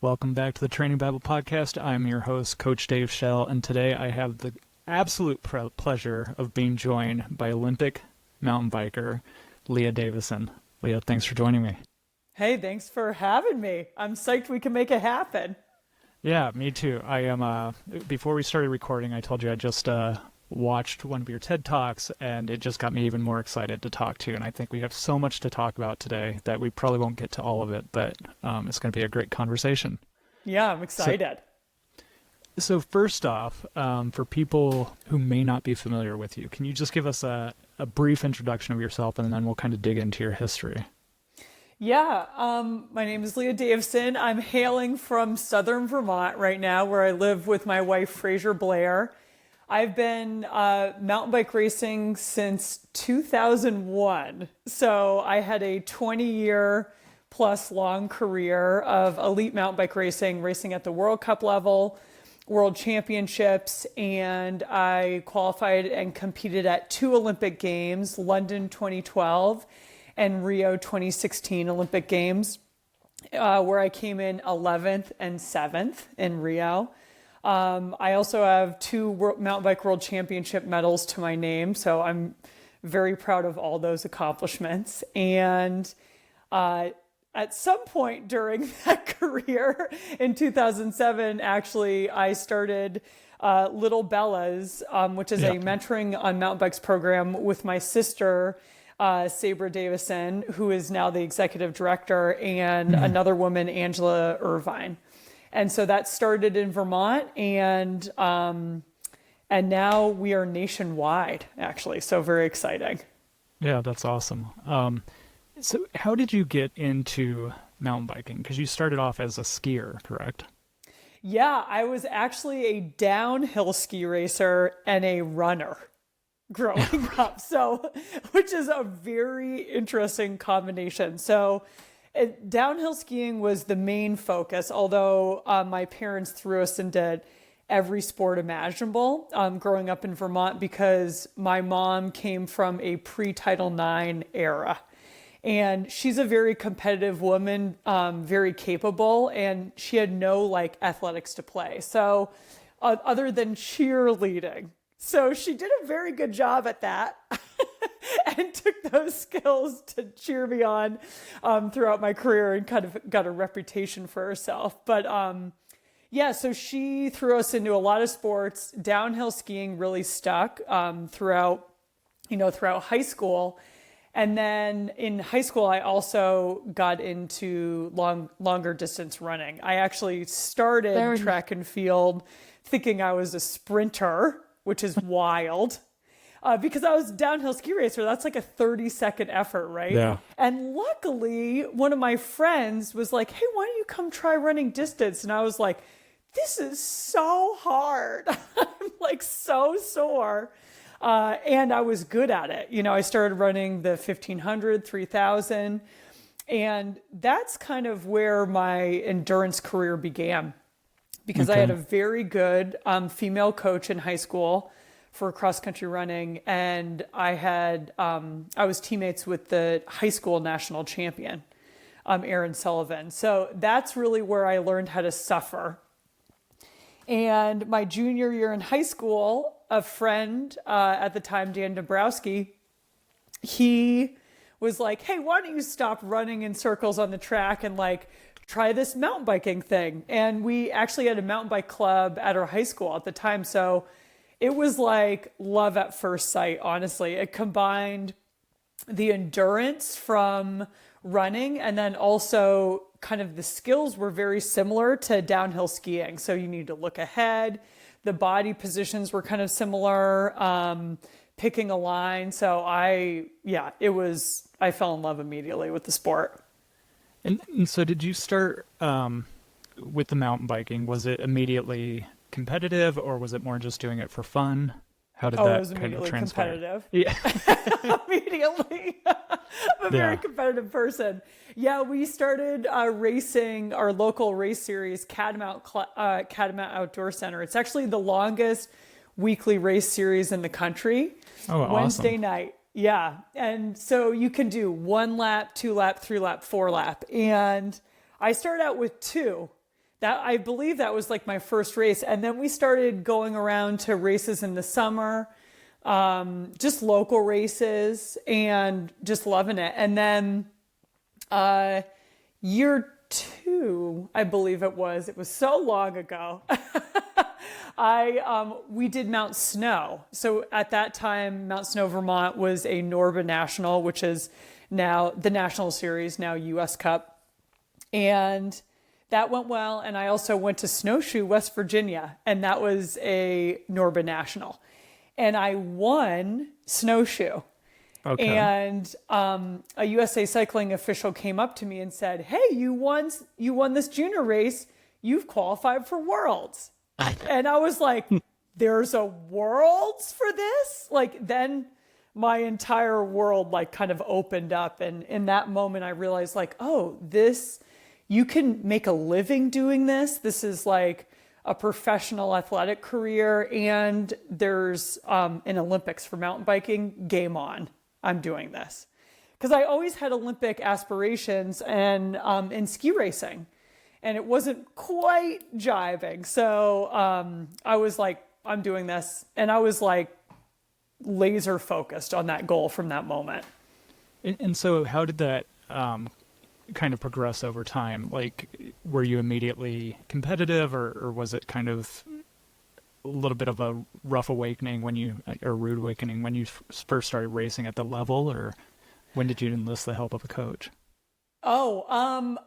Welcome back to the Training Bible Podcast. I'm your host, Coach Dave Schell, and today I have the absolute pleasure of being joined by Olympic mountain biker Leah Davison. Leah, thanks for joining me. Hey, thanks for having me. I'm psyched we can make it happen. Yeah, me too. I am. Before we started recording, I told you I just watched one of your TED Talks, and it just got me even more excited to talk to you. And I think we have so much to talk about today that we probably won't get to all of it, but it's going to be a great conversation. Yeah, I'm excited. So first off, for people who may not be familiar with you, can you just give us a brief introduction of yourself, and then we'll kind of dig into your history? Yeah, my name is Leah Davison. I'm hailing from southern Vermont right now, where I live with my wife, Fraser Blair. I've been mountain bike racing since 2001. So I had a 20-year plus long career of elite mountain bike racing at the World Cup level, World Championships, and I qualified and competed at 2 Olympic Games, London 2012 and Rio 2016 Olympic Games, where I came in 11th and 7th in Rio. I also have 2 mountain bike world championship medals to my name, so I'm very proud of all those accomplishments. And at some point during that career in 2007, actually, I started Little Bella's, which is a mentoring on mountain bikes program with my sister, Sabra Davison, who is now the executive director, and another woman, Angela Irvine. And so that started in Vermont, and now we are nationwide, actually. So very exciting. Yeah, that's awesome. So how did you get into mountain biking? Because you started off as a skier, correct? Yeah, I was actually a downhill ski racer and a runner growing up. So, which is a very interesting combination. So downhill skiing was the main focus, although my parents threw us into every sport imaginable growing up in Vermont, because my mom came from a pre-Title IX era. And she's a very competitive woman, very capable, and she had no athletics to play. So other than cheerleading. So she did a very good job at that. And took those skills to cheer me on throughout my career, and kind of got a reputation for herself. But so she threw us into a lot of sports. Downhill skiing really stuck throughout high school. And then in high school, I also got into longer distance running. I actually started track and field thinking I was a sprinter, which is wild. Because I was a downhill ski racer. That's like a 30-second effort, right? Yeah. And luckily, one of my friends was like, hey, why don't you come try running distance? And I was like, this is so hard. I'm so sore. And I was good at it. I started running the 1500, 3000. And that's kind of where my endurance career began. Because I had a very good female coach in high school for cross-country running, and I was teammates with the high school national champion, Aaron Sullivan. So that's really where I learned how to suffer. And my junior year in high school, a friend at the time, Dan Dombrowski, he was like, hey, why don't you stop running in circles on the track and try this mountain biking thing? And we actually had a mountain bike club at our high school at the time. So it was like love at first sight, honestly. It combined the endurance from running, and then also kind of the skills were very similar to downhill skiing. So you need to look ahead. The body positions were kind of similar, picking a line. So I fell in love immediately with the sport. And so did you start with the mountain biking? Was it immediately competitive, or was it more just doing it for fun? How did that kind of transpire? Competitive. Yeah. Immediately. I'm a very competitive person. Yeah, we started racing our local race series, Catamount Outdoor Center. It's actually the longest weekly race series in the country. Oh, awesome. Wednesday night. Yeah. And so you can do 1 lap, 2 lap, 3 lap, 4 lap. And I started out with 2 that I believe that was like my first race. And then we started going around to races in the summer, just local races, and just loving it. And then year 2, I believe it was so long ago. We did Mount Snow. So at that time, Mount Snow, Vermont was a Norba National, which is now the National Series, now US Cup. And that went well. And I also went to Snowshoe, West Virginia, and that was a Norba National. And I won Snowshoe. Okay. And a USA Cycling official came up to me and said, "Hey, you won this junior race. You've qualified for Worlds." And I was like, "There's a Worlds for this?" Like, then my entire world like kind of opened up. And in that moment, I realized like, oh, you can make a living doing this. This is like a professional athletic career, and there's an Olympics for mountain biking. Game on. I'm doing this. Because I always had Olympic aspirations and in ski racing, and it wasn't quite jiving. So I was like, I'm doing this. And I was like laser focused on that goal from that moment. And so how did that kind of progress over time? Like, were you immediately competitive, or was it kind of a little bit of a rough awakening rude awakening when you first started racing at the level, or when did you enlist the help of a coach?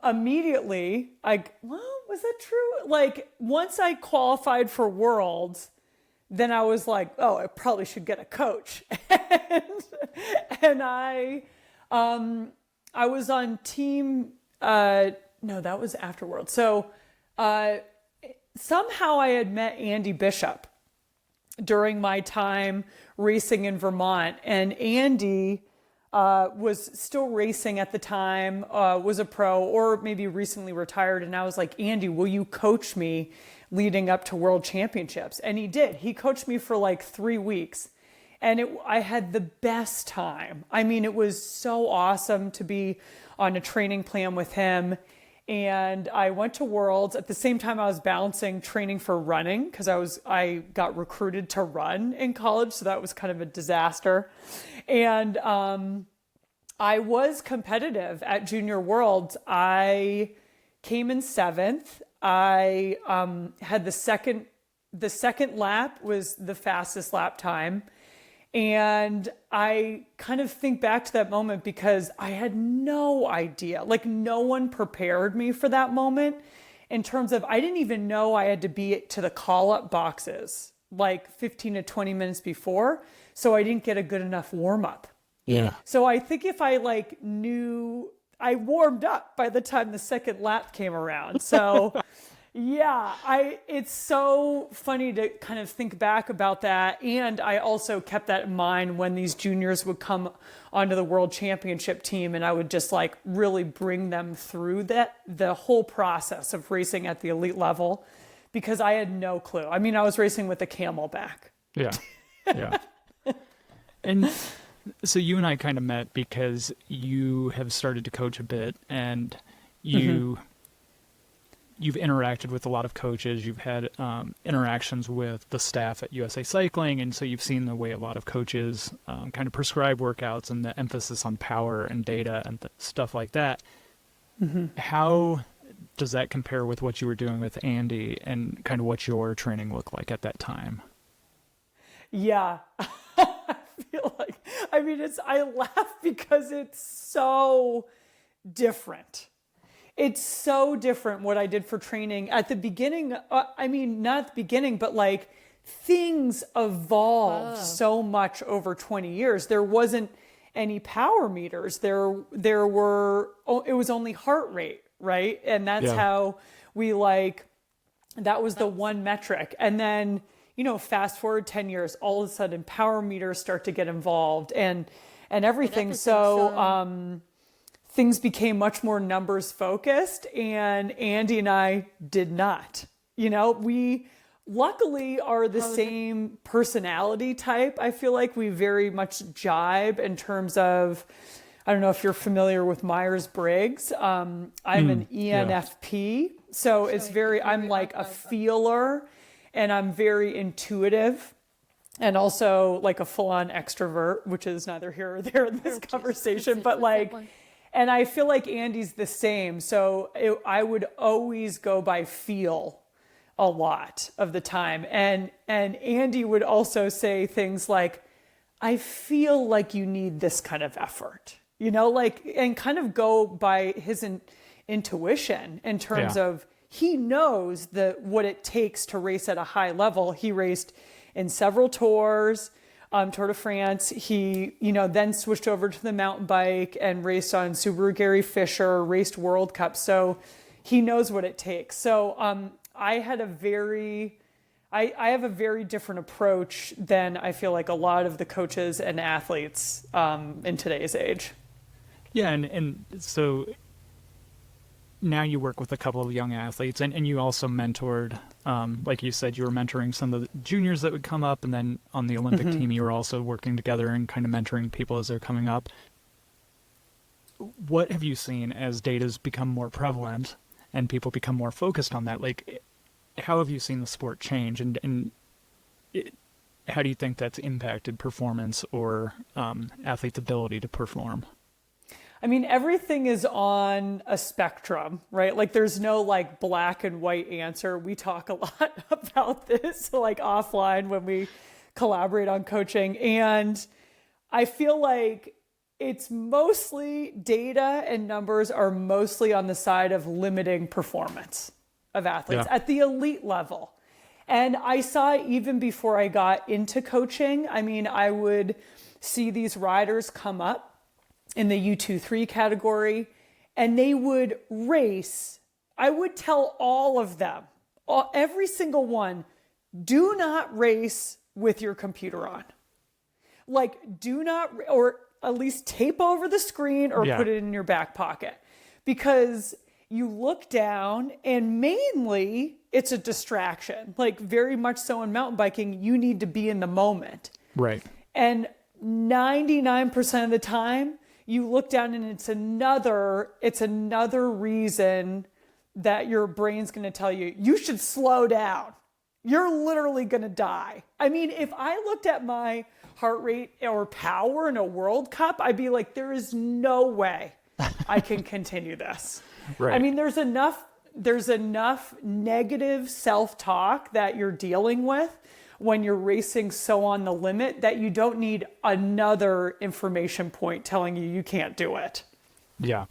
Immediately, was that true? Like, once I qualified for Worlds, then I was like, oh, I probably should get a coach. and I was on team, no, that was after Worlds. So, somehow I had met Andy Bishop during my time racing in Vermont, and Andy was still racing at the time, was a pro or maybe recently retired. And I was like, "Andy, will you coach me leading up to World Championships?" And he did. He coached me for like 3 weeks, and I had the best time. I mean, it was so awesome to be on a training plan with him. And I went to Worlds. At the same time, I was balancing training for running because I got recruited to run in college. So that was kind of a disaster. And I was competitive at Junior Worlds. I came in 7th. I had the second lap was the fastest lap time. And I kind of think back to that moment because I had no idea, like no one prepared me for that moment in terms of, I didn't even know I had to be to the call-up boxes like 15 to 20 minutes before. So I didn't get a good enough warm up. Yeah. So I think if I knew, I warmed up by the time the second lap came around. So yeah, it's so funny to kind of think back about that. And I also kept that in mind when these juniors would come onto the world championship team, and I would just really bring them through the whole process of racing at the elite level, because I had no clue. I mean, I was racing with a Camelback. Yeah. Yeah. And so you and I kind of met because you have started to coach a bit, and you've interacted with a lot of coaches. You've had interactions with the staff at USA Cycling, and so you've seen the way a lot of coaches kind of prescribe workouts and the emphasis on power and data and stuff like that. Mm-hmm. How does that compare with what you were doing with Andy and kind of what your training looked like at that time? Yeah. I laugh because it's so different. It's so different what I did for training at the beginning. Not at the beginning, but things evolved so much over 20 years. There wasn't any power meters. It was only heart rate, right? And that's how we that was the one metric. And then, fast forward 10 years, all of a sudden power meters start to get involved and everything. So, things became much more numbers focused, and Andy and I did not. We luckily are the same personality type. I feel like we very much jibe in terms of, I don't know if you're familiar with Myers-Briggs. I'm an ENFP. So it's very, I'm like a feeler and I'm very intuitive and also like a full-on extrovert, which is neither here or there in this conversation, but like, and I feel like Andy's the same. So I would always go by feel a lot of the time. And Andy would also say things like, I feel like you need this kind of effort, you know, like, and kind of go by his intuition in terms of he knows what it takes to race at a high level. He raced in several tours, Tour de France. He, then switched over to the mountain bike and raced on Subaru Gary Fisher, raced World Cup. So he knows what it takes. So I have a very different approach than I feel like a lot of the coaches and athletes in today's age. Yeah, and so now you work with a couple of young athletes, and you also mentored, like you said, you were mentoring some of the juniors that would come up, and then on the Olympic team, you were also working together and kind of mentoring people as they're coming up. What have you seen as data's become more prevalent and people become more focused on that? Like, how have you seen the sport change, and how do you think that's impacted performance or athletes' ability to perform? I mean, everything is on a spectrum, right? Like there's no like black and white answer. We talk a lot about this like offline when we collaborate on coaching. And I feel like it's mostly data and numbers are mostly on the side of limiting performance of athletes at the elite level. And I saw it even before I got into coaching. I mean, I would see these riders come up in the U23 category, and they would race. I would tell all of them, every single one, do not race with your computer on. Like, do not, or at least tape over the screen or put it in your back pocket. Because you look down and mainly it's a distraction. Like very much so in mountain biking, you need to be in the moment. Right. And 99% of the time, you look down and it's another reason that your brain's going to tell you, you should slow down. You're literally going to die. I mean, if I looked at my heart rate or power in a World Cup, I'd be like, there is no way I can continue this. Right. I mean, there's enough negative self-talk that you're dealing with when you're racing so on the limit that you don't need another information point telling you can't do it. Yeah.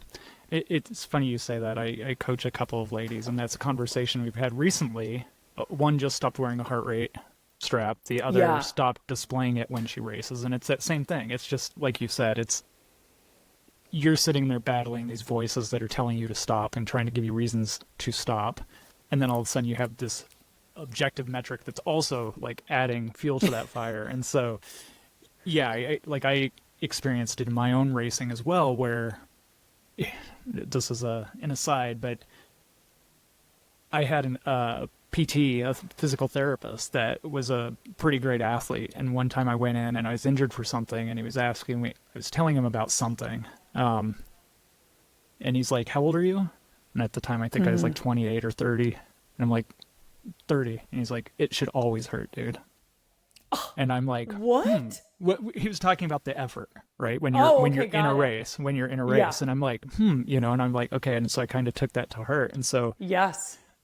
It's funny you say that. I coach a couple of ladies, and that's a conversation we've had recently. One just stopped wearing a heart rate strap. The other stopped displaying it when she races. And it's that same thing. It's just, like you said, you're sitting there battling these voices that are telling you to stop and trying to give you reasons to stop. And then all of a sudden you have this objective metric that's also like adding fuel to that fire. And so, I experienced it in my own racing as well, where this is an aside, but I had a PT, a physical therapist, that was a pretty great athlete. And one time I went in and I was injured for something, and he was asking me, I was telling him about something. And he's like, how old are you? And at the time, I think I was like 28 or 30. And I'm like, 30. And he's like, it should always hurt, dude. And I'm like, what? What? He was talking about the effort, right? When you're in a race, and I'm like, and I'm like, okay. And so I kind of took that to heart. And so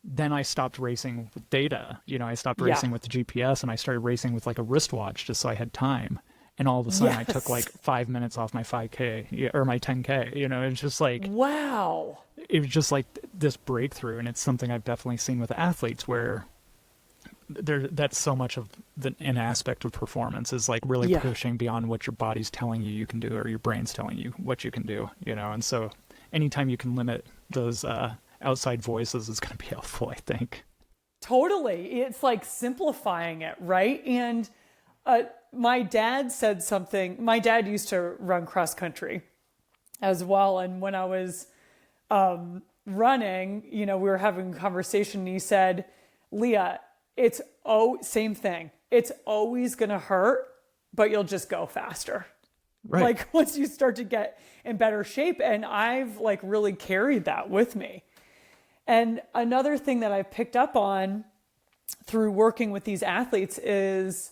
then I stopped racing with data. I stopped racing with the GPS, and I started racing with like a wristwatch just so I had time. And all of a sudden I took like 5 minutes off my 5K or my 10K, it's just like, wow. It was just like this breakthrough. And it's something I've definitely seen with athletes where that's so much of an aspect of performance is like really pushing beyond what your body's telling you can do, or your brain's telling you what you can do, and so anytime you can limit those outside voices is going to be helpful, I think. Totally. It's like simplifying it, right? And my dad said something. My dad used to run cross country as well. And when I was running, we were having a conversation, and he said, Leah, same thing. It's always going to hurt, but you'll just go faster. Right. Like once you start to get in better shape. And I've like really carried that with me. And another thing that I've picked up on through working with these athletes is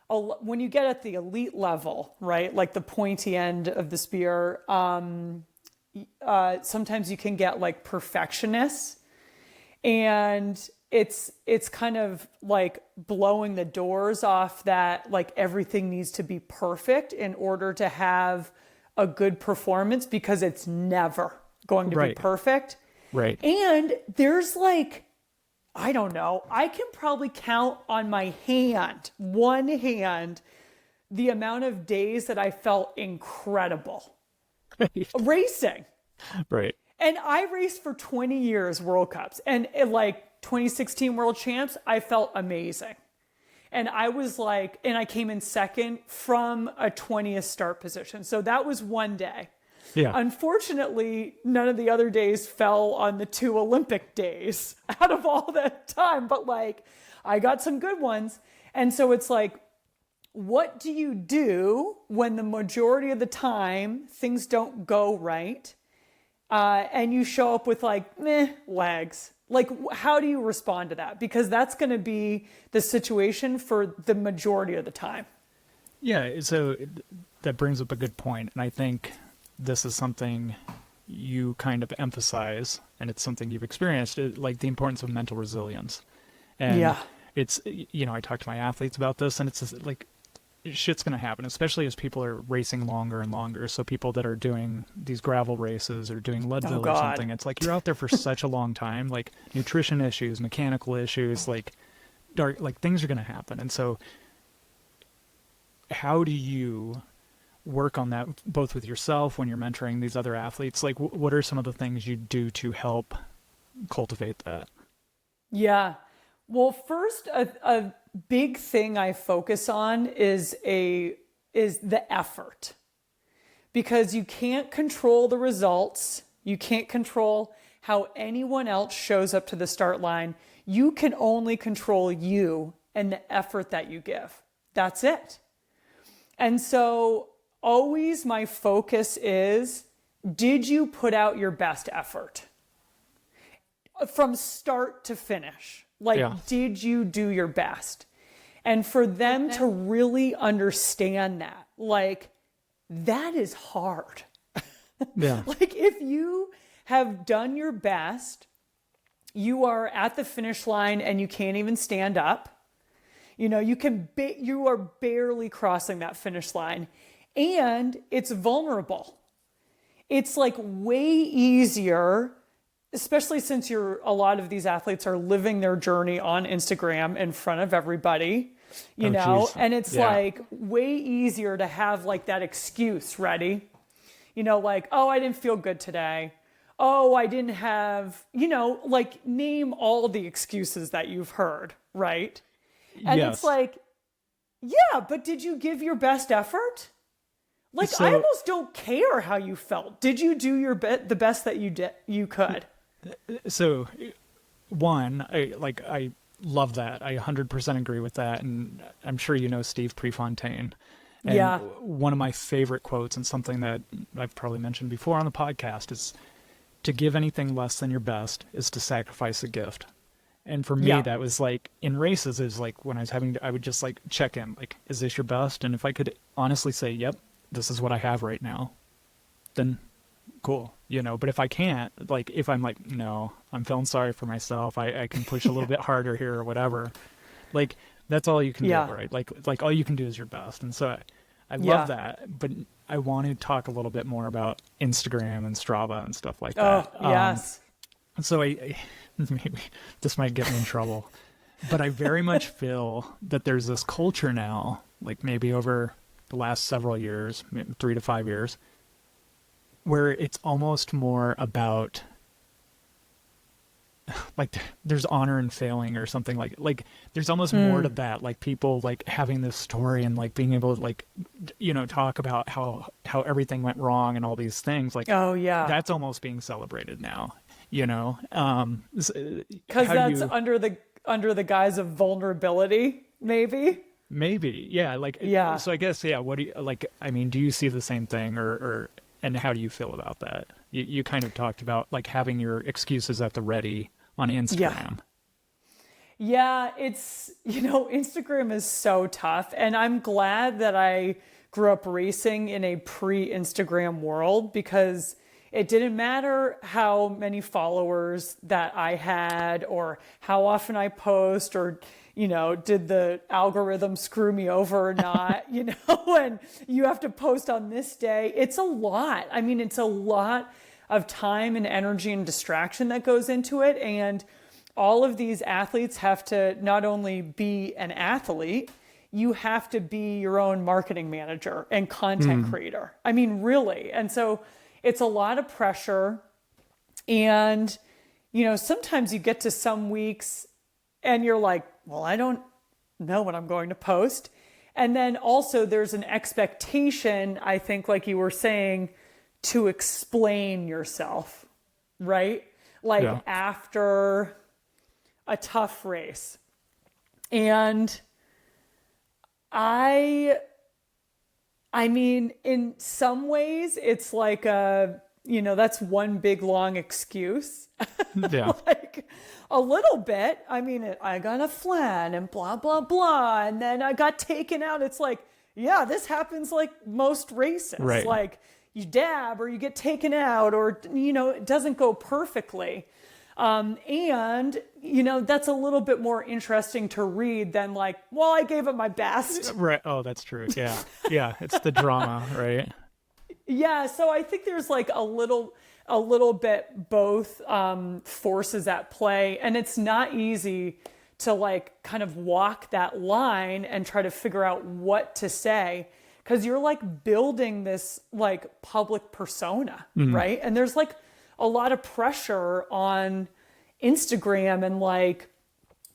when you get at the elite level, right? Like the pointy end of the spear, sometimes you can get like perfectionists, and it's kind of like blowing the doors off that like everything needs to be perfect in order to have a good performance, because it's never going to be perfect. Right. And there's like, I don't know, I can probably count on my one hand, the amount of days that I felt incredible racing. Right. And I raced for 20 years World Cups, and like 2016 World Champs, I felt amazing. And I was like, and I came in second from a 20th start position. So that was one day. Yeah. Unfortunately, none of the other days fell on the 2 Olympic days out of all that time. But like, I got some good ones. And so it's like, what do you do when the majority of the time things don't go right? And you show up with like, meh, legs. Like, how do you respond to that? Because that's going to be the situation for the majority of the time. Yeah. So that brings up a good point. And I think this is something you kind of emphasize, and it's something you've experienced, like the importance of mental resilience. And it's, I talk to my athletes about this, and it's just, like, shit's going to happen, especially as people are racing longer and longer. So people that are doing these gravel races or doing Leadville or something, it's like you're out there for such a long time, like nutrition issues, mechanical issues, like things are going to happen. And so how do you work on that both with yourself when you're mentoring these other athletes? Like, what are some of the things you do to help cultivate that? Yeah. Well, first, a big thing I focus on is the effort, because you can't control the results. You can't control how anyone else shows up to the start line. You can only control you and the effort that you give. That's it. And so always my focus is, did you put out your best effort from start to finish? Like, did you do your best? And for them to really understand that, like, that is hard. Yeah. Like, if you have done your best, you are at the finish line and you can't even stand up. You are barely crossing that finish line, and it's vulnerable. It's like way easier, especially since a lot of these athletes are living their journey on Instagram in front of everybody, and it's like way easier to have like that excuse ready, like, oh, I didn't feel good today. Oh, I didn't have, like, name all the excuses that you've heard, right? And it's like, yeah, but did you give your best effort? Like, I almost don't care how you felt. Did you do the best that you could? So, one, I love that. I 100% agree with that. And I'm sure you know Steve Prefontaine. And one of my favorite quotes, and something that I've probably mentioned before on the podcast, is to give anything less than your best is to sacrifice a gift. And for me, that was like, in races, is like when I would just like check in, like, is this your best? And if I could honestly say, yep, this is what I have right now, then cool, but if I can't, like, if I'm like, no, I'm feeling sorry for myself, I can push a little bit harder here or whatever, like, that's all you can do, right? Like all you can do is your best. And so I love that, but I want to talk a little bit more about Instagram and Strava and stuff like that. Yes. So I maybe this might get me in trouble, but I very much feel that there's this culture now, like maybe over the last several years, 3 to 5 years, where it's almost more about like there's honor in failing or something, like there's almost more to that, like people like having this story and like being able to like, talk about how everything went wrong and all these things, like, that's almost being celebrated now, because that's under the guise of vulnerability, maybe. So I guess, what do you, like, I mean, do you see the same thing, or and how do you feel about that? You kind of talked about like having your excuses at the ready on Yeah. Instagram. Yeah, it's, Instagram is so tough. And I'm glad that I grew up racing in a pre-Instagram world, because it didn't matter how many followers that I had or how often I post, or, did the algorithm screw me over or not, and you have to post on this day. It's a lot. I mean, it's a lot of time and energy and distraction that goes into it. And all of these athletes have to not only be an athlete, you have to be your own marketing manager and content creator. I mean, really. And so it's a lot of pressure. And, sometimes you get to some weeks and you're like, well, I don't know what I'm going to post. And then also there's an expectation, I think, like you were saying, to explain yourself, right? Like after a tough race. And I mean, in some ways it's like that's one big long excuse. Yeah. Like a little bit. I mean, I got a flan and blah, blah, blah. And then I got taken out. It's like, yeah, this happens like most races. Right. Like you dab or you get taken out, or, it doesn't go perfectly. And, that's a little bit more interesting to read than like, well, I gave it my best. Right. Oh, that's true. Yeah. Yeah. It's the drama, right? Yeah. So I think there's like a little bit both forces at play, and it's not easy to like kind of walk that line and try to figure out what to say, because you're like building this like public persona, right? And there's like a lot of pressure on Instagram, and like,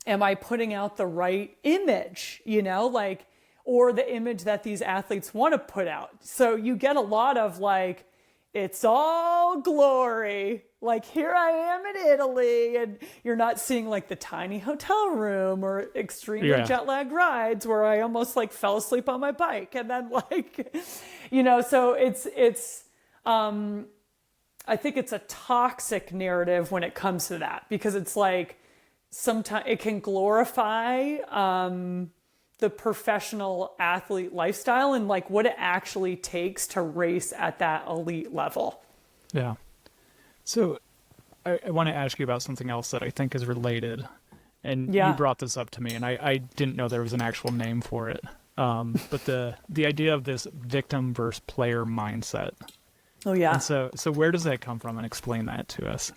am I putting out the right image, like, or the image that these athletes want to put out? So you get a lot of like, it's all glory. Like, here I am in Italy, and you're not seeing like the tiny hotel room or extremely jet lagged rides where I almost like fell asleep on my bike. And then like, so it's, I think it's a toxic narrative when it comes to that, because it's like sometimes it can glorify the professional athlete lifestyle and like what it actually takes to race at that elite level. Yeah. So I want to ask you about something else that I think is related. And you brought this up to me, and I didn't know there was an actual name for it. But the idea of this victim versus player mindset. Oh, yeah. And so where does that come from, and explain that to us?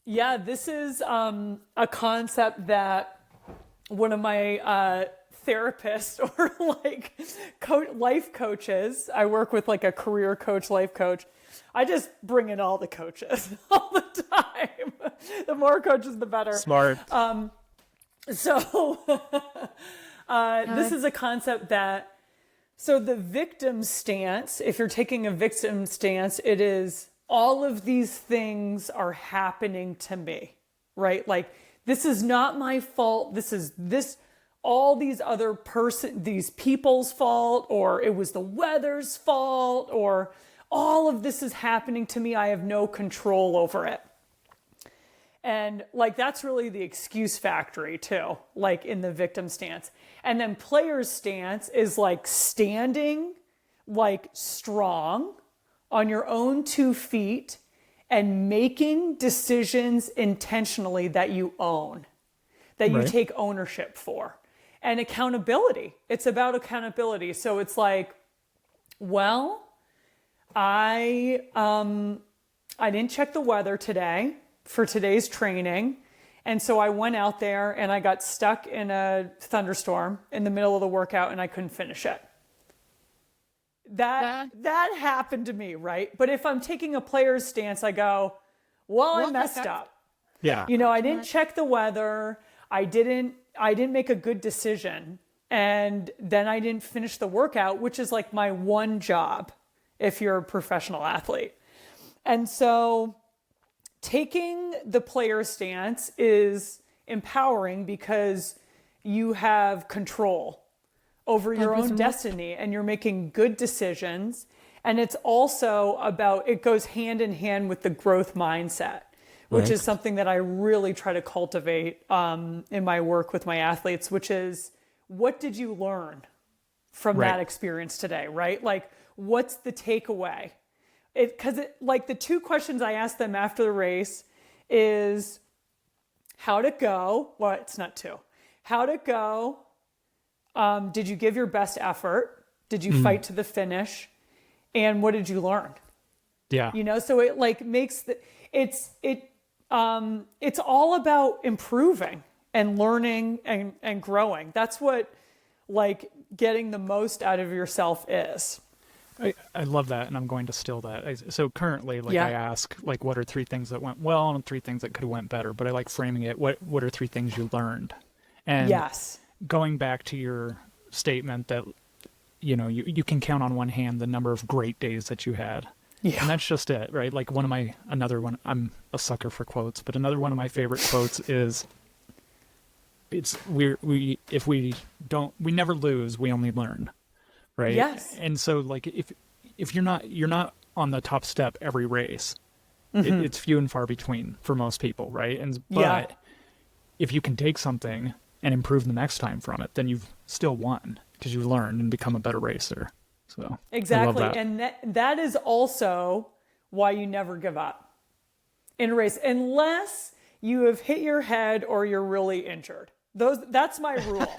Yeah, this is a concept that one of my therapists or like life coaches, I work with like a career coach, life coach. I just bring in all the coaches all the time. The more coaches, the better. Smart. So this is a concept that, so the victim stance, if you're taking a victim stance, it is all of these things are happening to me, right? Like, this is not my fault. All these these people's fault, or it was the weather's fault, or all of this is happening to me. I have no control over it. And like, that's really the excuse factory too, like in the victim stance. And then player's stance is like standing like strong on your own 2 feet and making decisions intentionally that you own, that you take ownership for. And accountability. It's about accountability. So it's like, well, I didn't check the weather today for today's training. And so I went out there and I got stuck in a thunderstorm in the middle of the workout and I couldn't finish it. That happened to me, right? But if I'm taking a player's stance, I go, well, I messed up. Yeah. I didn't check the weather. I didn't make a good decision. And then I didn't finish the workout, which is like my one job if you're a professional athlete. And so taking the player stance is empowering because you have control over your own destiny and you're making good decisions. And it's also about, it goes hand in hand with the growth mindset, which Right. is something that I really try to cultivate in my work with my athletes, which is, what did you learn from Right. that experience today, right? Like, what's the takeaway? Because like the two questions I asked them after the race is, how'd it go? Well, it's not two. How'd it go? Did you give your best effort? Did you fight to the finish? And what did you learn? Yeah. You know, so it like makes it's all about improving and learning and growing. That's what like getting the most out of yourself is. I love that, and I'm going to steal that. So currently, like Yeah. I ask, like, what are 3 things that went well and 3 things that could have went better? But I like framing it. What are 3 things you learned? And Yes. going back to your statement that you can count on one hand the number of great days that you had. Yeah. And that's just it, right? Like another one, I'm a sucker for quotes, but another one of my favorite quotes is, if we never lose, we only learn, right? Yes. And so like if you're not on the top step every race, it's few and far between for most people, right? But Yeah. if you can take something and improve the next time from it, then you've still won because you learned and become a better racer. So Exactly. I love that. And that is also why you never give up in a race, unless you have hit your head or you're really injured. That's my rule.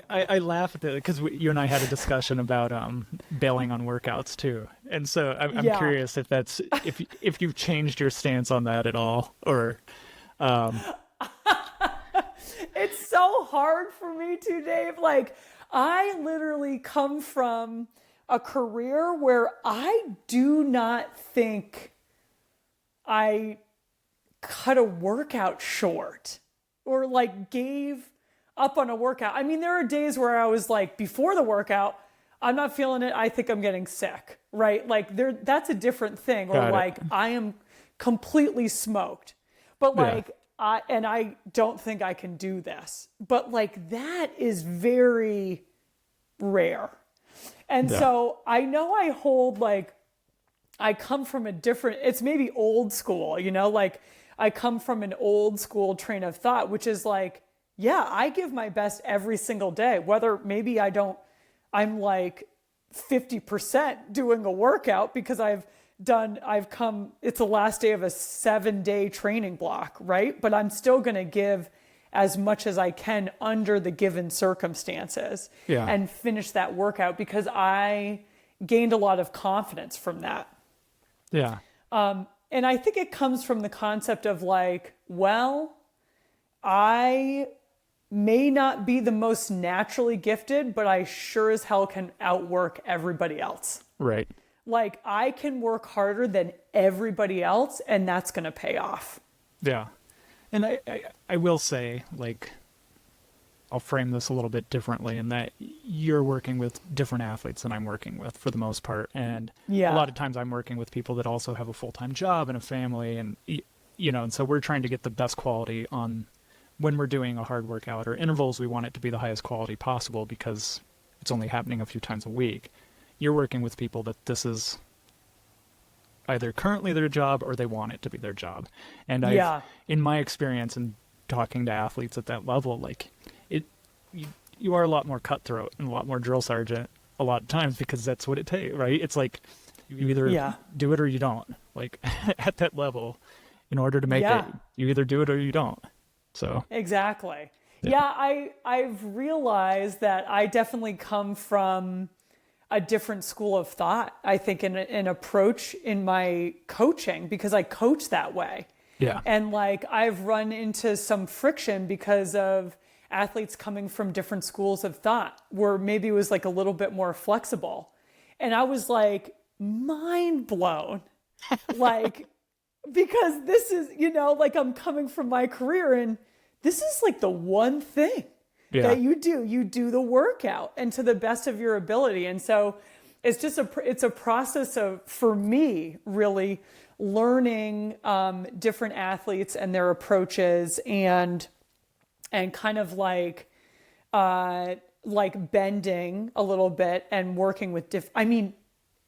I laugh at that because you and I had a discussion about bailing on workouts too, and so I'm Yeah. curious if you've changed your stance on that at all, or It's so hard for me to, Dave. Like, I literally come from a career where I do not think I cut a workout short or like gave up on a workout. I mean, there are days where I was like, before the workout, I'm not feeling it. I think I'm getting sick, right? Like that's a different thing. Or Got it. like, I am completely smoked, but like, I don't think I can do this, but like that is very rare. And so I know I hold like, I come from a different, it's maybe old school, like I come from an old school train of thought, which is like, yeah, I give my best every single day, whether maybe I'm like 50% doing a workout because it's the last day of a 7-day training block, right? But I'm still going to give as much as I can under the given circumstances and finish that workout because I gained a lot of confidence from that. yeah, And I think it comes from the concept of like, well, I may not be the most naturally gifted, but I sure as hell can outwork everybody else. right. Like I can work harder than everybody else and that's going to pay off. Yeah. And I will say, like, I'll frame this a little bit differently in that you're working with different athletes than I'm working with for the most part. And a lot of times I'm working with people that also have a full-time job and a family and, and so we're trying to get the best quality on when we're doing a hard workout or intervals. We want it to be the highest quality possible because it's only happening a few times a week. You're working with people that this is either currently their job or they want it to be their job. And in my experience and talking to athletes at that level, like you are a lot more cutthroat and a lot more drill sergeant a lot of times because that's what it takes, right? It's like you either do it or you don't. Like at that level, in order to make it, you either do it or you don't. So exactly. Yeah, I've realized that I definitely come from a different school of thought, I think, in an approach in my coaching because I coach that way. Yeah. And like I've run into some friction because of athletes coming from different schools of thought where maybe it was like a little bit more flexible. And I was like mind blown. Like, because this is, like I'm coming from my career and this is like the one thing that you do the workout and to the best of your ability. And so it's just it's a process of, for me, really learning different athletes and their approaches and kind of like bending a little bit and working with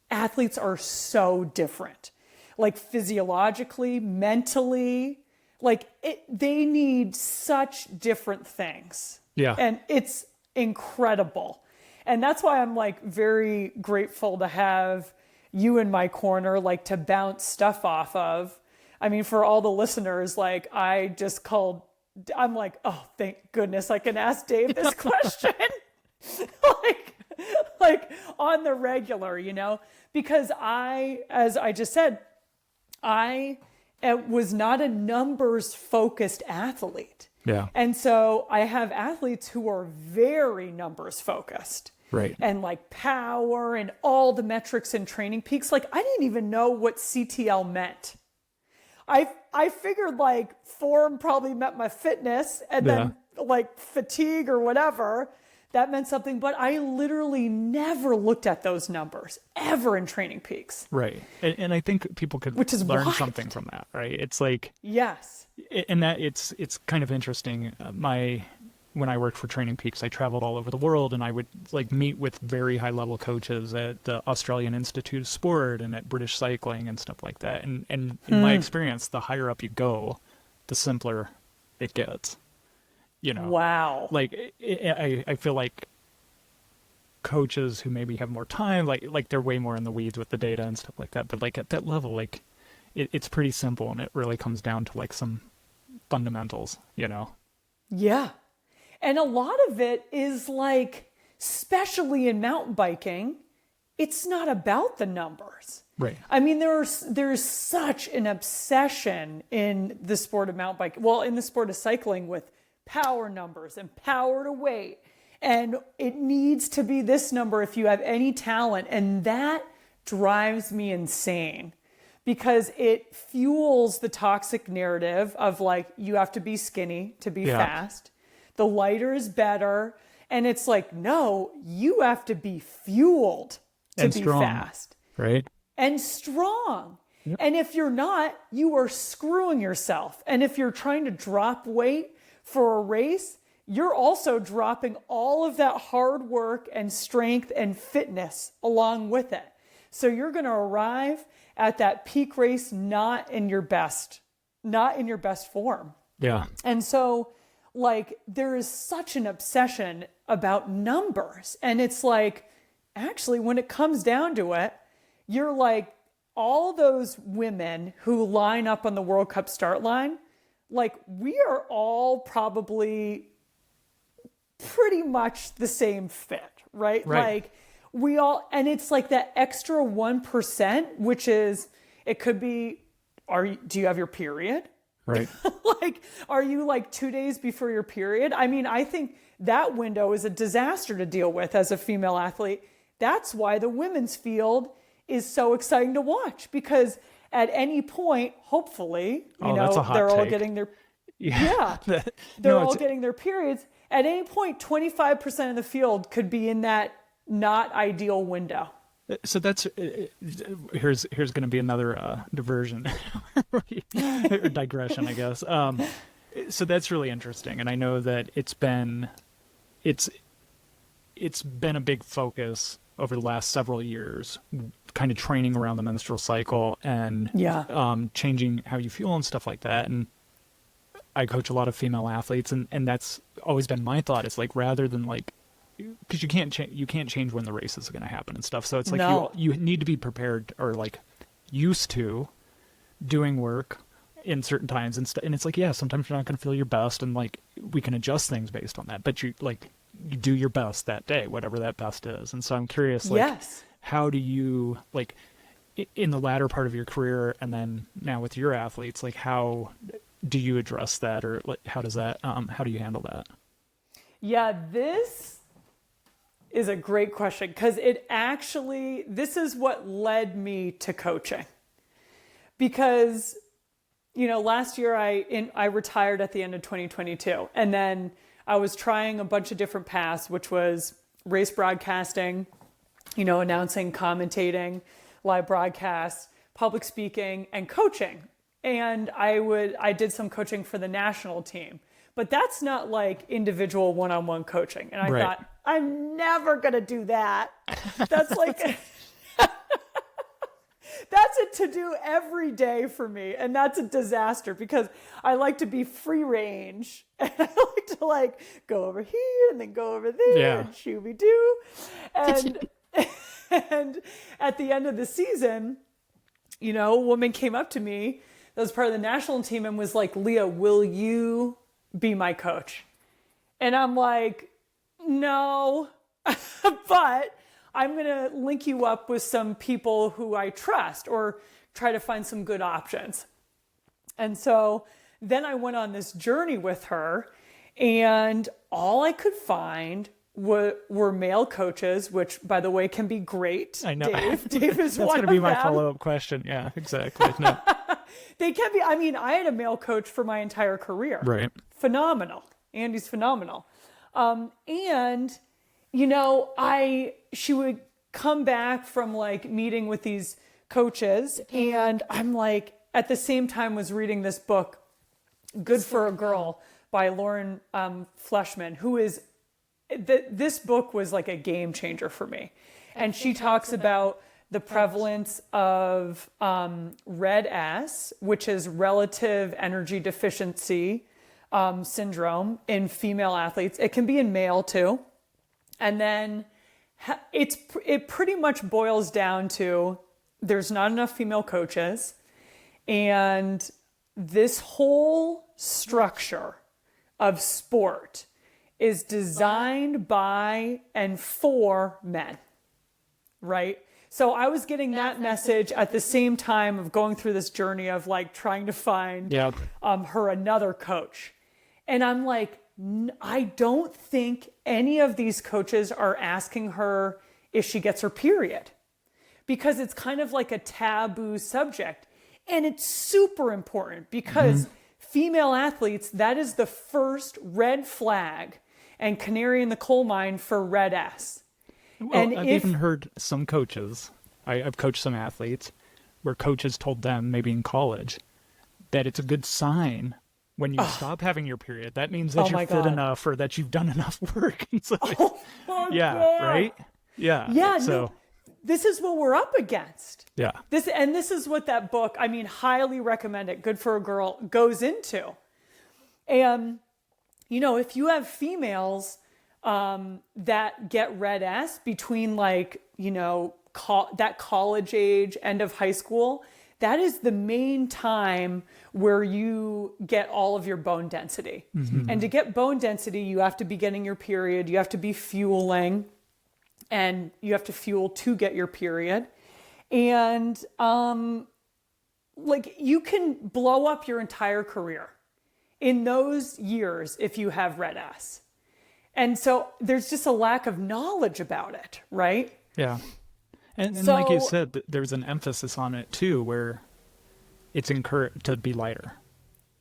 athletes are so different. like physiologically, mentally, like they need such different things. Yeah. And it's incredible. And that's why I'm like very grateful to have you in my corner, like to bounce stuff off of. I mean, for all the listeners, like I'm like, oh, thank goodness I can ask Dave this question. like on the regular, because as I just said, I was not a numbers focused athlete. Yeah. And so I have athletes who are very numbers focused. Right. And like power and all the metrics and training peaks. Like I didn't even know what CTL meant. I figured like form probably meant my fitness, and then like fatigue or whatever, that meant something. But I literally never looked at those numbers ever in training peaks. Right. And I think people could learn something from that, right? It's like, yes. And that it's kind of interesting. When I worked for Training Peaks, I traveled all over the world, and I would like meet with very high level coaches at the Australian Institute of Sport and at British Cycling and stuff like that. And in my experience, the higher up you go, the simpler it gets. Wow. Like I feel like coaches who maybe have more time, like they're way more in the weeds with the data and stuff like that. But like at that level, like it's pretty simple, and it really comes down to like some fundamentals, Yeah. And a lot of it is like, especially in mountain biking, it's not about the numbers. Right. I mean, there's such an obsession in the sport of mountain biking, well, in the sport of cycling, with power numbers and power to weight. And it needs to be this number if you have any talent. And that drives me insane, because it fuels the toxic narrative of like, you have to be skinny to be fast. The lighter is better. And it's like, no, you have to be fueled to be fast. Right. And strong. Yep. And if you're not, you are screwing yourself. And if you're trying to drop weight for a race, you're also dropping all of that hard work and strength and fitness along with it. So you're going to arrive at that peak race not in your best form. Yeah. And so like there is such an obsession about numbers. And it's like, actually, when it comes down to it, you're like, all those women who line up on the World Cup start line, like we are all probably pretty much the same fit, right? Like we all, and it's like that extra 1%, which is, it could be, do you have your period? Right. Like, are you like 2 days before your period? I mean, I think that window is a disaster to deal with as a female athlete. That's why the women's field is so exciting to watch, because at any point, hopefully, they're all getting their, they're all getting their periods. At any point, 25% of the field could be in that not ideal window. So that's here's going to be another diversion or digression, I guess. So that's really interesting, and I know that it's been a big focus over the last several years, kind of training around the menstrual cycle and changing how you feel and stuff like that. And I coach a lot of female athletes, and that's always been my thought. It's like, rather than like, because you can't change when the race is going to happen and stuff. So it's like you need to be prepared, or like used to doing work in certain times and stuff. And it's like, sometimes you're not going to feel your best, and like we can adjust things based on that. But you do your best that day, whatever that best is. And so I'm curious, like, how do you, like, in the latter part of your career, and then now with your athletes, like, how do you address that, or like, how does that, how do you handle that? Yeah, this is a great question, because this is what led me to coaching. Because, last year I retired at the end of 2022, and then I was trying a bunch of different paths, which was race broadcasting, announcing, commentating, live broadcasts, public speaking, and coaching. And I did some coaching for the national team, but that's not like individual one-on-one coaching. And I thought, I'm never going to do that. That's like, that's a to do every day for me. And that's a disaster because I like to be free range. And I like to like go over here and then go over there and shooby doo. And, and at the end of the season, you know, a woman came up to me that was part of the national team and was like, Leah, will you be my coach? And I'm like, no, but I'm going to link you up with some people who I trust or try to find some good options. And so then I went on this journey with her, and all I could find were male coaches, which, by the way, can be great. I know. Dave is That's one going of to be my them. follow-up question. Yeah, exactly. No. They can be. I mean, I had a male coach for my entire career. Right. Phenomenal. Andy's phenomenal. And, you know, she would come back from like meeting with these coaches, and I'm like, at the same time was reading this book, Good for a Girl by Lauren Fleshman, who is, this book was like a game changer for me. And she talks about the prevalence of red S, which is relative energy deficiency syndrome in female athletes. It can be in male too. And then it pretty much boils down to there's not enough female coaches, and this whole structure of sport is designed by and for men, right? So I was getting that message at the same time of going through this journey of like trying to find her another coach. And I'm like, I don't think any of these coaches are asking her if she gets her period, because it's kind of like a taboo subject. And it's super important because female athletes, that is the first red flag and canary in the coal mine for red S. Well, And I've even heard some coaches, I've coached some athletes, where coaches told them, maybe in college, that it's a good sign when you stop having your period. That means that you're fit enough or that you've done enough work. And so God. right? Yeah. Yeah, So no, this is what we're up against. yeah. This is what that book, I mean, highly recommend it, Good for a Girl, goes into. And, you know, if you have females that get red S between like, you know, that college age, end of high school, that is the main time where you get all of your bone density. And to get bone density, you have to be getting your period, you have to be fueling, and you have to fuel to get your period. And like you can blow up your entire career in those years if you have red S. And so there's just a lack of knowledge about it, right? Yeah. And So- like you said, there's an emphasis on it too, where it's encouraged to be lighter,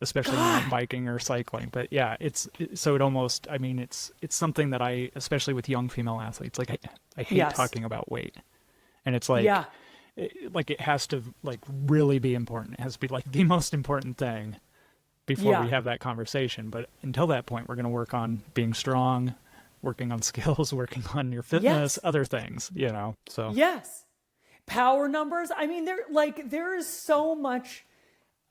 especially mountain biking or cycling. But yeah, so it almost, I mean, it's something that especially with young female athletes, like I hate talking about weight. And it's like, it has to like really be important. It has to be like the most important thing before we have that conversation. But until that point, we're going to work on being strong, working on skills, working on your fitness, other things, you know, so. Yes. Power numbers. I mean, there is so much.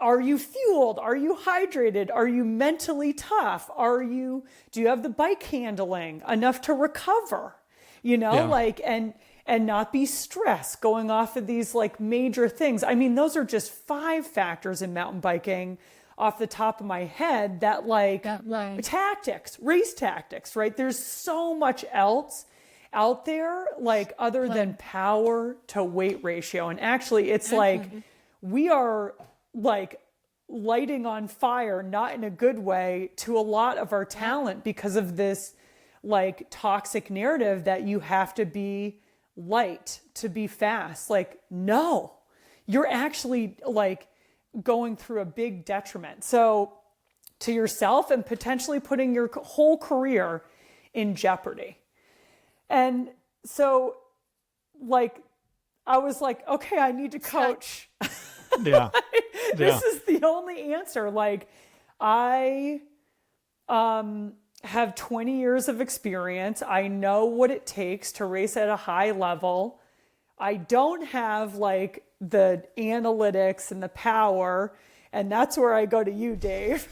Are you fueled? Are you hydrated? Are you mentally tough? Do you have the bike handling enough to recover? You know, and not be stressed going off of these like major things. I mean, those are just 5 factors in mountain biking off the top of my head that like tactics, race tactics, right? There's so much else out there, like other than power to weight ratio. And actually it's like, we are like lighting on fire, not in a good way, to a lot of our talent because of this like toxic narrative that you have to be light to be fast. Like, no, you're actually like going through a big detriment. So to yourself and potentially putting your whole career in jeopardy. And so like, I was like, okay, I need to coach. Yeah. This is the only answer. Like I have 20 years of experience. I know what it takes to race at a high level. I don't have like the analytics and the power, and that's where I go to you, Dave.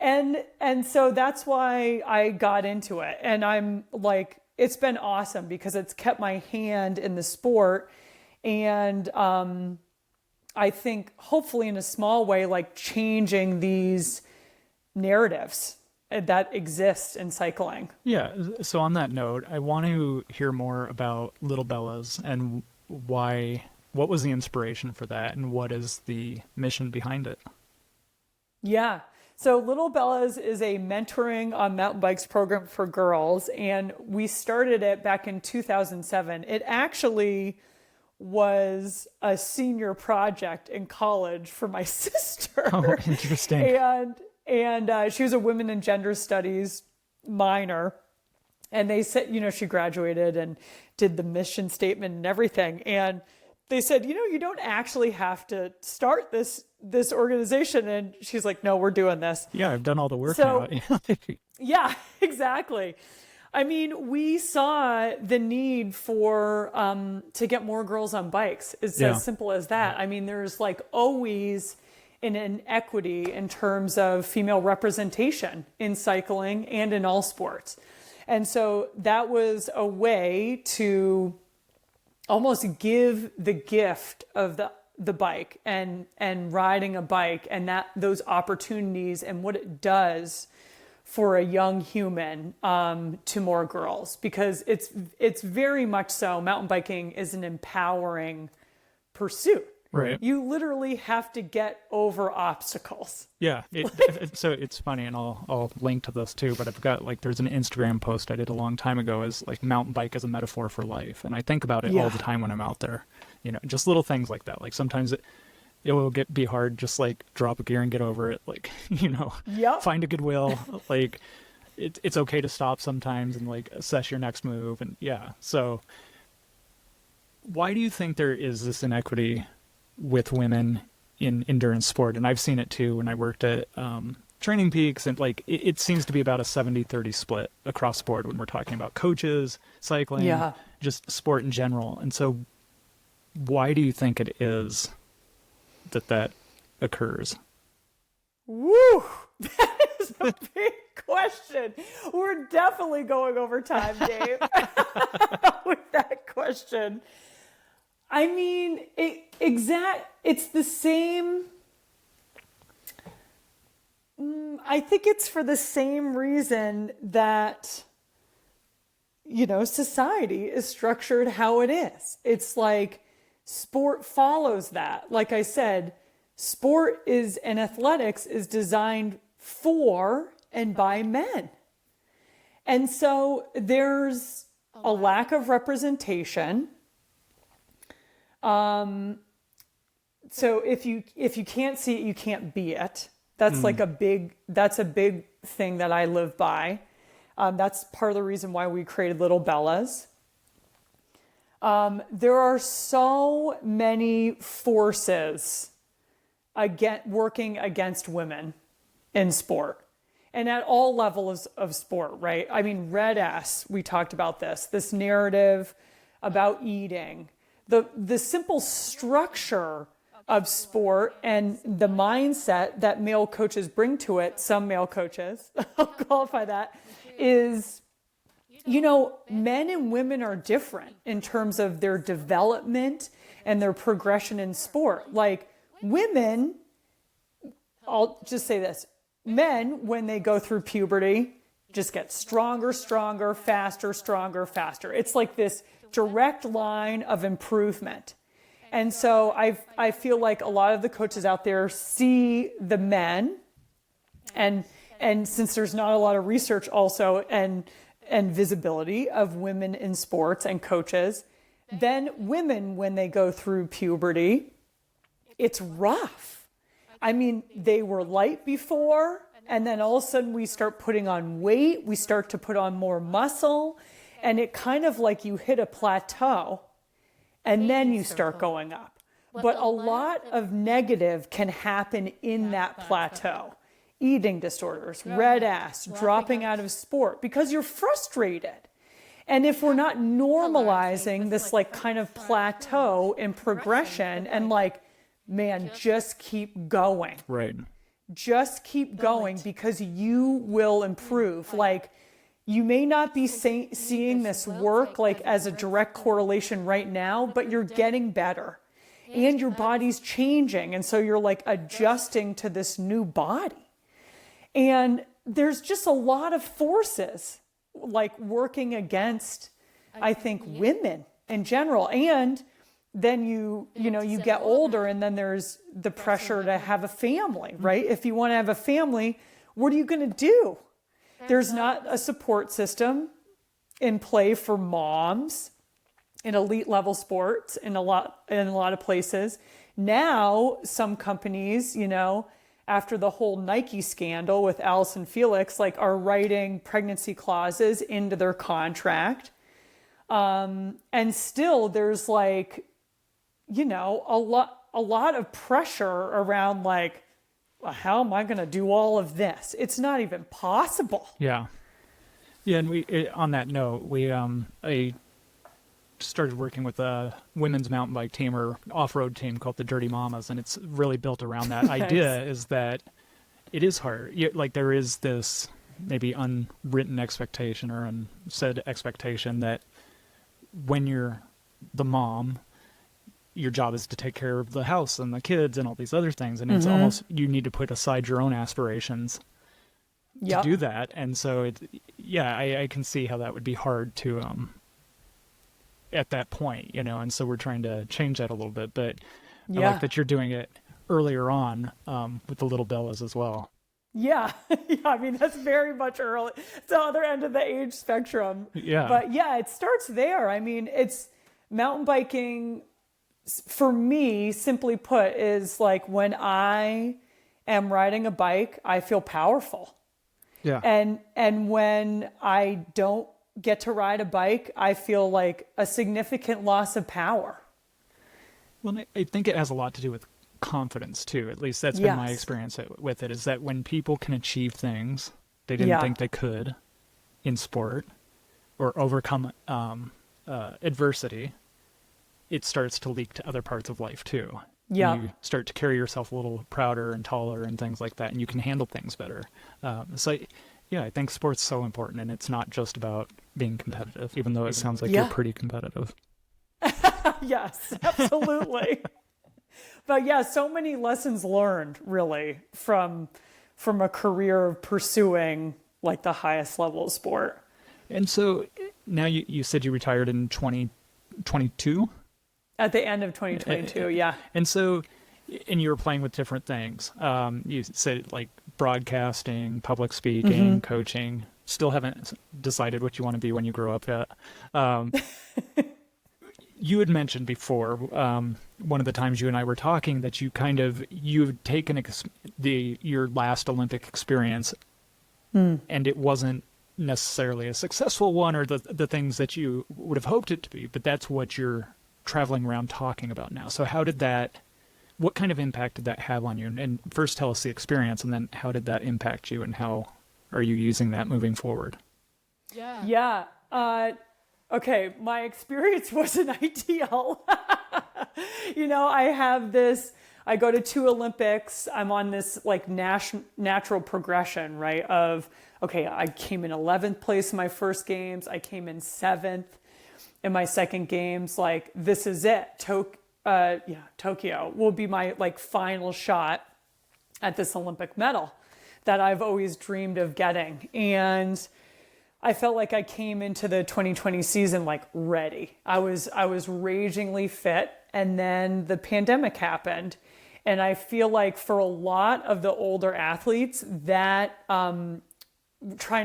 And so that's why I got into it. And I'm like, it's been awesome because it's kept my hand in the sport. And I think hopefully in a small way, like changing these narratives that exist in cycling. Yeah. So on that note, I want to hear more about Little Bellas and what was the inspiration for that and what is the mission behind it? Yeah. So Little Bellas is a mentoring on mountain bikes program for girls, and we started it back in 2007. It actually was a senior project in college for my sister. Oh, interesting. And she was a women and gender studies minor. And they said, she graduated and did the mission statement and everything. And they said, you don't actually have to start this organization. And she's like, no, we're doing this. Yeah, I've done all the work now. Yeah, exactly. I mean, we saw the need for to get more girls on bikes. It's as simple as that. I mean, there's like always an inequity in terms of female representation in cycling and in all sports. And so that was a way to almost give the gift of the bike and riding a bike and those opportunities and what it does for a young human to more girls, because it's very much so. Mountain biking is an empowering pursuit. Right. You literally have to get over obstacles. Yeah. So it's funny, and I'll link to this too, but I've got there's an Instagram post I did a long time ago as like mountain bike as a metaphor for life. And I think about it all the time when I'm out there, just little things like that. Like sometimes it will be hard, just like drop a gear and get over it. Like, find a goodwill. Like it's okay to stop sometimes and like assess your next move. And so why do you think there is this inequity with women in endurance sport? And I've seen it too when I worked at Training Peaks, and like it seems to be about a 70-30 split across the board when we're talking about coaches, cycling, just sport in general. And so why do you think it is that occurs? Woo! That is a big question. We're definitely going over time, Dave, with that question. I mean, it's the same. I think it's for the same reason that, society is structured how it is. It's like sport follows that. Like I said, sport and athletics is designed for and by men. And so there's a lack of representation. So if you can't see it, you can't be it. That's a big thing that I live by. That's part of the reason why we created Little Bellas. There are so many forces working against women in sport and at all levels of sport, right? I mean, Red S, we talked about this narrative about eating, the simple structure of sport and the mindset that male coaches bring to it, some male coaches, I'll qualify that, is, men and women are different in terms of their development and their progression in sport. Like women, I'll just say this, men, when they go through puberty, just get stronger, faster. It's like this direct line of improvement. And so I feel like a lot of the coaches out there see the men, and since there's not a lot of research also and visibility of women in sports and coaches, then women, when they go through puberty, it's rough. I mean, they were light before, and then all of a sudden we start putting on weight, we start to put on more muscle, and it kind of like you hit a plateau. And then you start going up. But a lot of negative can happen in that plateau. Eating disorders, red ass, dropping out of sport because you're frustrated. And if we're not normalizing this like kind of plateau in progression and like, man, just keep going. Right. Just keep going because you will improve. Like, you may not be seeing this work like as a direct correlation right now, but you're getting better and your body's changing. And so you're like adjusting to this new body. And there's just a lot of forces like working against, I think, women in general. And then you get older and then there's the pressure to have a family, right? If you want to have a family, what are you going to do? There's not a support system in play for moms in elite level sports in a lot of places. Now, some companies, after the whole Nike scandal with Allison Felix, like are writing pregnancy clauses into their contract. And still there's like, a lot of pressure around like, well, how am I going to do all of this? It's not even possible. Yeah. Yeah. And on that note, I started working with a women's mountain bike team or off-road team called the Dirty Mamas. And it's really built around that idea is that it is hard. Like there is this maybe unwritten expectation or unsaid expectation that when you're the mom, your job is to take care of the house and the kids and all these other things. And it's almost, you need to put aside your own aspirations to do that. And so I can see how that would be hard to, at that point, and so we're trying to change that a little bit, but I like that you're doing it earlier on, with the little Bellas as well. Yeah. I mean, that's very much early. It's the other end of the age spectrum. Yeah. But yeah, it starts there. I mean, it's mountain biking for me, simply put, is like when I am riding a bike, I feel powerful. Yeah. And when I don't get to ride a bike, I feel like a significant loss of power. Well, I think it has a lot to do with confidence too. At least that's been my experience with it, is that when people can achieve things they didn't think they could in sport or overcome adversity, it starts to leak to other parts of life too. Yeah. You start to carry yourself a little prouder and taller and things like that, and you can handle things better. I think sport's so important, and it's not just about being competitive, even though it sounds like you're pretty competitive. Yes, absolutely. But yeah, so many lessons learned really from a career of pursuing like the highest level of sport. And so now you said you retired in 2022? At the end of 2022, yeah. And so, and you were playing with different things. You said like broadcasting, public speaking, coaching. Still haven't decided what you want to be when you grow up yet. You had mentioned before, one of the times you and I were talking, that you've taken your last Olympic experience and it wasn't necessarily a successful one or the things that you would have hoped it to be, but that's what you're traveling around talking about now. So what kind of impact did that have on you? And first tell us the experience, and then how did that impact you, and how are you using that moving forward? Yeah. Okay, my experience wasn't ideal. I go to 2 Olympics. I'm on this like natural progression, right? I came in 11th place in my first games. I came in 7th in my second games. Like, this is it. Tokyo will be my like final shot at this Olympic medal that I've always dreamed of getting. And I felt like I came into the 2020 season like ready. I was ragingly fit, and then the pandemic happened. And I feel like for a lot of the older athletes that trying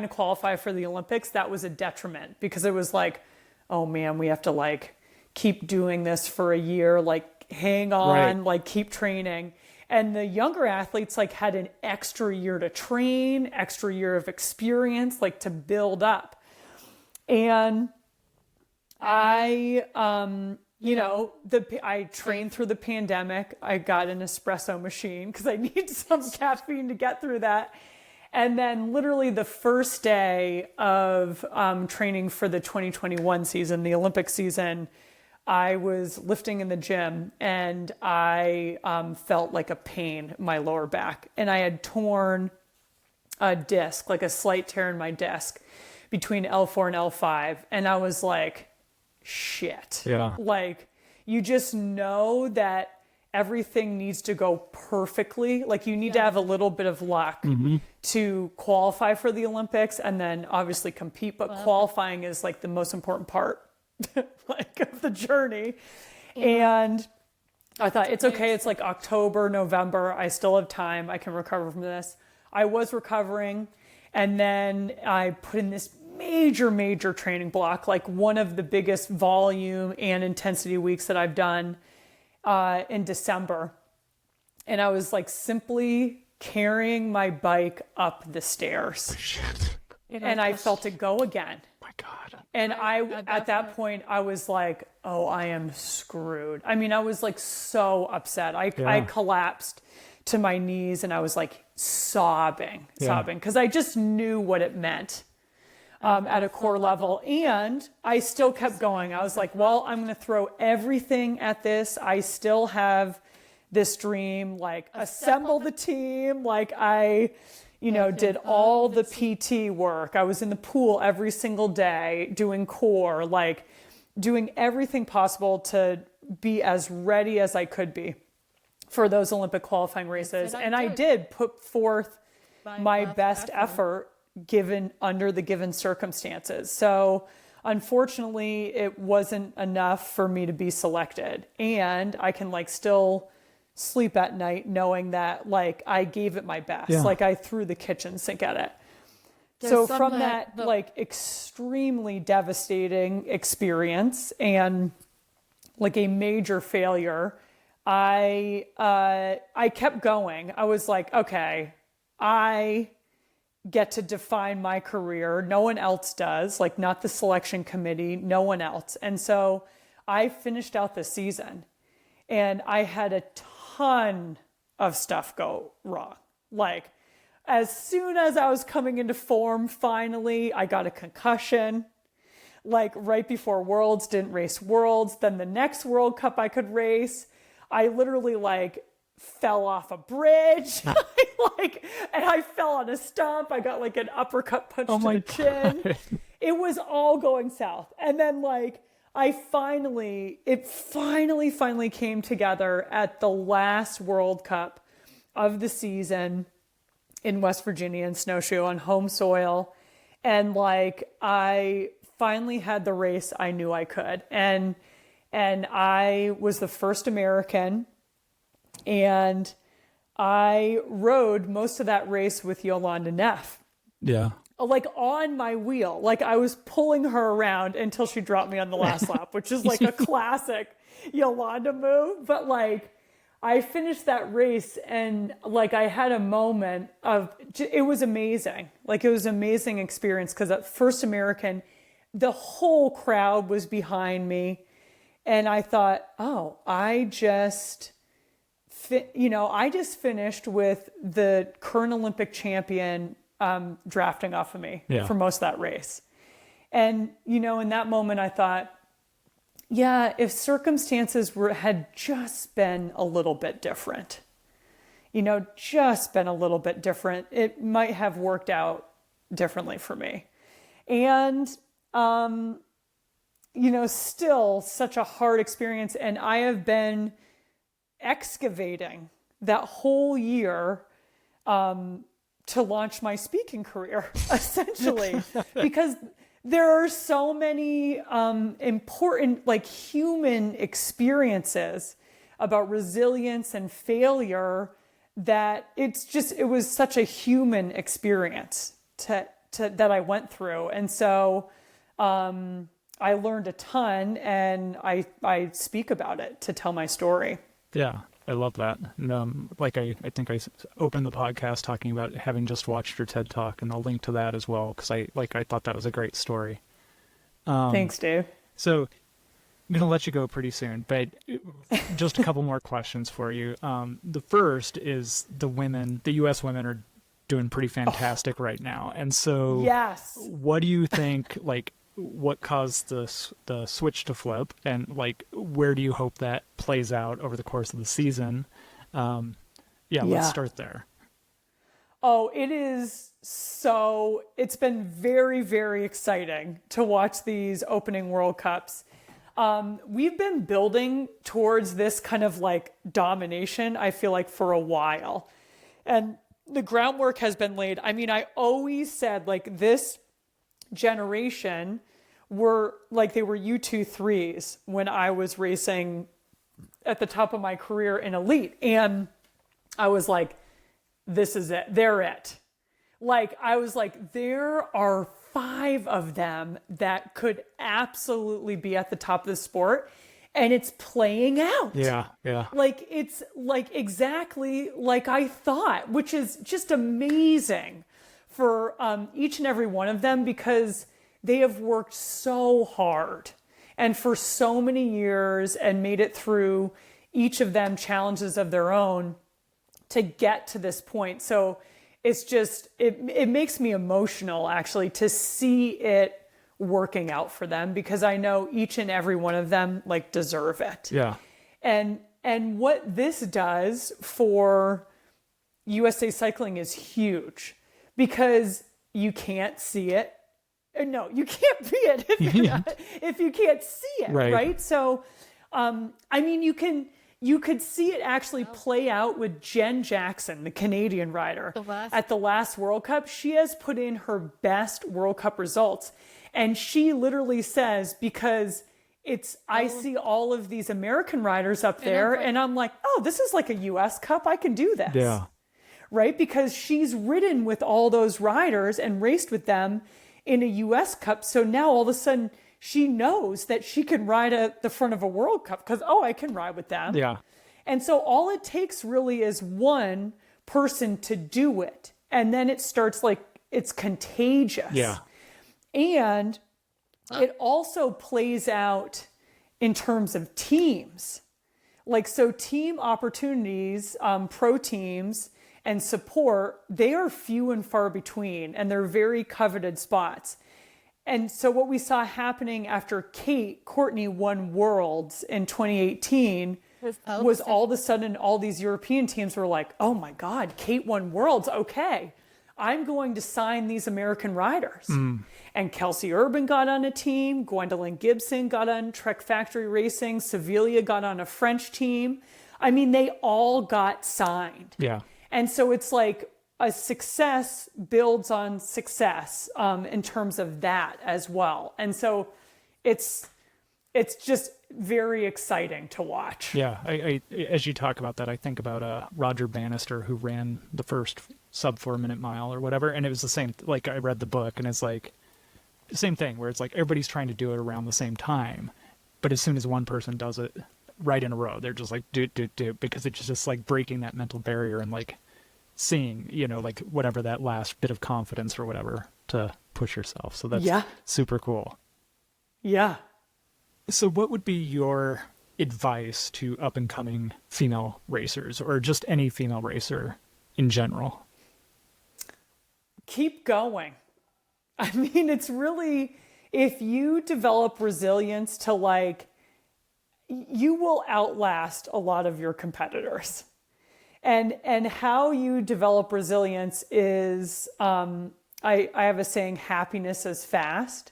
to qualify for the Olympics, that was a detriment, because it was like, oh man, we have to like keep doing this for a year, like hang on, like keep training. And the younger athletes like had an extra year to train, extra year of experience, like to build up. And I trained through the pandemic. I got an espresso machine because I need some caffeine to get through that. And then literally the first day of training for the 2021 season, the Olympic season, I was lifting in the gym and I felt like a pain in my lower back. And I had torn a disc, like a slight tear in my disc between L4 and L5. And I was like, shit. Yeah. Like, you just know that everything needs to go perfectly. Like, you need to have a little bit of luck to qualify for the Olympics and then obviously compete. But qualifying is like the most important part like of the journey. And I thought, it's okay. It's like October, November. I still have time. I can recover from this. I was recovering. And then I put in this major training block, like one of the biggest volume and intensity weeks that I've done in December. And I was like simply carrying my bike up the stairs. Shit. And I felt it go again. My God. And at that point, I was like, oh, I am screwed. I mean, I was like so upset. I collapsed to my knees and I was like sobbing because I just knew what it meant at a core level. And I still kept going. I was like, well, I'm going to throw everything at this. I still have this dream, like assemble the team. Like I did all the PT work. I was in the pool every single day doing core, like doing everything possible to be as ready as I could be for those Olympic qualifying races. And I did put forth my best effort given under the given circumstances. So unfortunately, it wasn't enough for me to be selected. And I can like still sleep at night knowing that like I gave it my best. Like I threw the kitchen sink at it. So from that like extremely devastating experience and like a major failure, I kept going. I was like, okay, I get to define my career. No one else does, like not the selection committee, no one else. And so I finished out the season and I had a ton of stuff go wrong. Like as soon as I was coming into form, finally, I got a concussion. Like right before Worlds, didn't race Worlds. Then the next World Cup I could race, I literally like fell off a bridge. And I fell on a stump. I got like an uppercut punch to the chin. It was all going south. And then like it finally came together at the last World Cup of the season in West Virginia in Snowshoe on home soil. And like, I finally had the race I knew I could. And I was the first American and I rode most of that race with Yolanda Neff. Yeah. Like on my wheel. Like I was pulling her around until she dropped me on the last lap, which is like a classic Yolanda move. But like I finished that race and like I had a moment of, it was amazing. Like it was an amazing experience because at First American, the whole crowd was behind me. And I thought, oh, I just finished with the current Olympic champion drafting off of me for most of that race. And, in that moment I thought, yeah, if circumstances had just been a little bit different, it might have worked out differently for me. And, still such a hard experience. And I have been excavating that whole year to launch my speaking career, essentially, because there are so many important, like human experiences about resilience and failure that it was such a human experience that I went through. And so I learned a ton and I speak about it to tell my story. Yeah, I love that. And, I think I opened the podcast talking about having just watched your TED Talk, and I'll link to that as well because I thought that was a great story. Thanks, Dave. So I'm going to let you go pretty soon, but just a couple more questions for you. The first is the U.S. women are doing pretty fantastic right now. And so Yes. what do you think, like, what caused the switch to flip, and like where do you hope that plays out over the course of the season? Let's start there. Oh, it's been very, very exciting to watch these opening World Cups. We've been building towards this kind of like domination, I feel like, for a while. And the groundwork has been laid. I mean, I always said like this generation were like, they were U23s when I was racing at the top of my career in elite. And I was like, this is it. They're it. Like, I was like, there are 5 of them that could absolutely be at the top of the sport. And it's playing out. Yeah. Like, it's like exactly like I thought, which is just amazing for each and every one of them, because they have worked so hard and for so many years and made it through each of them challenges of their own to get to this point. So it's just, it makes me emotional actually to see it working out for them, because I know each and every one of them like deserve it. Yeah. And what this does for USA Cycling is huge, because you can't see it. No, you can't be it if you can't see it, right? So, I mean, you could see it actually play out with Jen Jackson, the Canadian rider, at the last World Cup. She has put in her best World Cup results. And she literally says, because I see all of these American riders up there, and I'm like, oh, this is like a US Cup. I can do this. Yeah. Right? Because she's ridden with all those riders and raced with them in a US Cup. So now all of a sudden she knows that she can ride at the front of a World Cup, because, I can ride with them. Yeah. And so all it takes really is one person to do it. And then it starts like, it's contagious. Yeah. And it also plays out in terms of teams. Like, so team opportunities, pro teams and support, they are few and far between, and they're very coveted spots. And so what we saw happening after Courtney won Worlds in 2018 was all of a sudden all these European teams were like, oh my God, Kate won Worlds. Okay, I'm going to sign these American riders. And Kelsey Urban got on a team. Gwendolyn Gibson got on Trek Factory Racing. Sevilla got on a French team. I mean, they all got signed. Yeah. And so it's like a success builds on success in terms of that as well. And so it's just very exciting to watch. Yeah. I as you talk about that, I think about Roger Bannister, who ran the first sub 4 minute mile or whatever. And it was the same, like, I read the book, and it's like the same thing where it's like everybody's trying to do it around the same time. But as soon as one person does it right in a row, they're just like, do, because it's just like breaking that mental barrier and like seeing, like whatever, that last bit of confidence or whatever to push yourself. So that's super cool. Yeah. So what would be your advice to up and coming female racers, or just any female racer in general? Keep going. I mean, it's really, if you develop resilience to like, you will outlast a lot of your competitors. And how you develop resilience is, I have a saying, happiness is fast.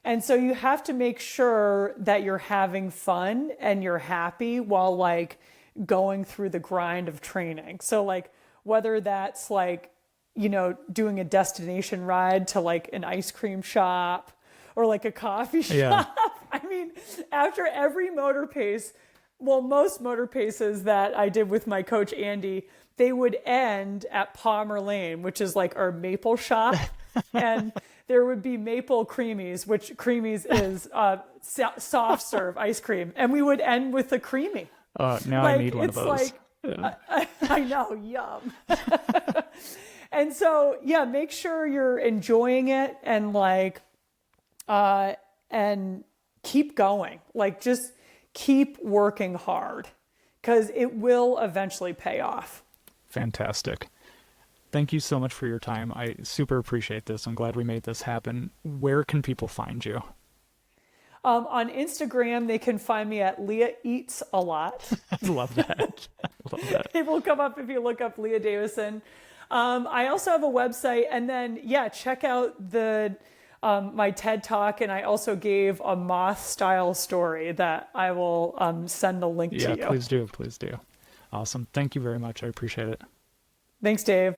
And so you have to make sure that you're having fun and you're happy while like going through the grind of training. So like, whether that's like, doing a destination ride to like an ice cream shop or like a coffee shop. Yeah. I mean, after every motor pace, most motor paces that I did with my coach, Andy, they would end at Palmer Lane, which is like our maple shop. And there would be maple creamies, which creamies is soft serve ice cream. And we would end with a creamy. Now like, I need one of those. Like, I know, yum. And so, make sure you're enjoying it and like, and keep going. Like, just keep working hard, because it will eventually pay off. Fantastic. Thank you so much for your time. I super appreciate this. I'm glad we made this happen. Where can people find you? On Instagram, they can find me at Leah Eats a Lot. I love that. I love that. It will come up if you look up Leah Davison. I also have a website, and then check out the my TED Talk, and I also gave a moth style story that I will send the link to you. Yeah, please do. Please do. Awesome. Thank you very much. I appreciate it. Thanks, Dave.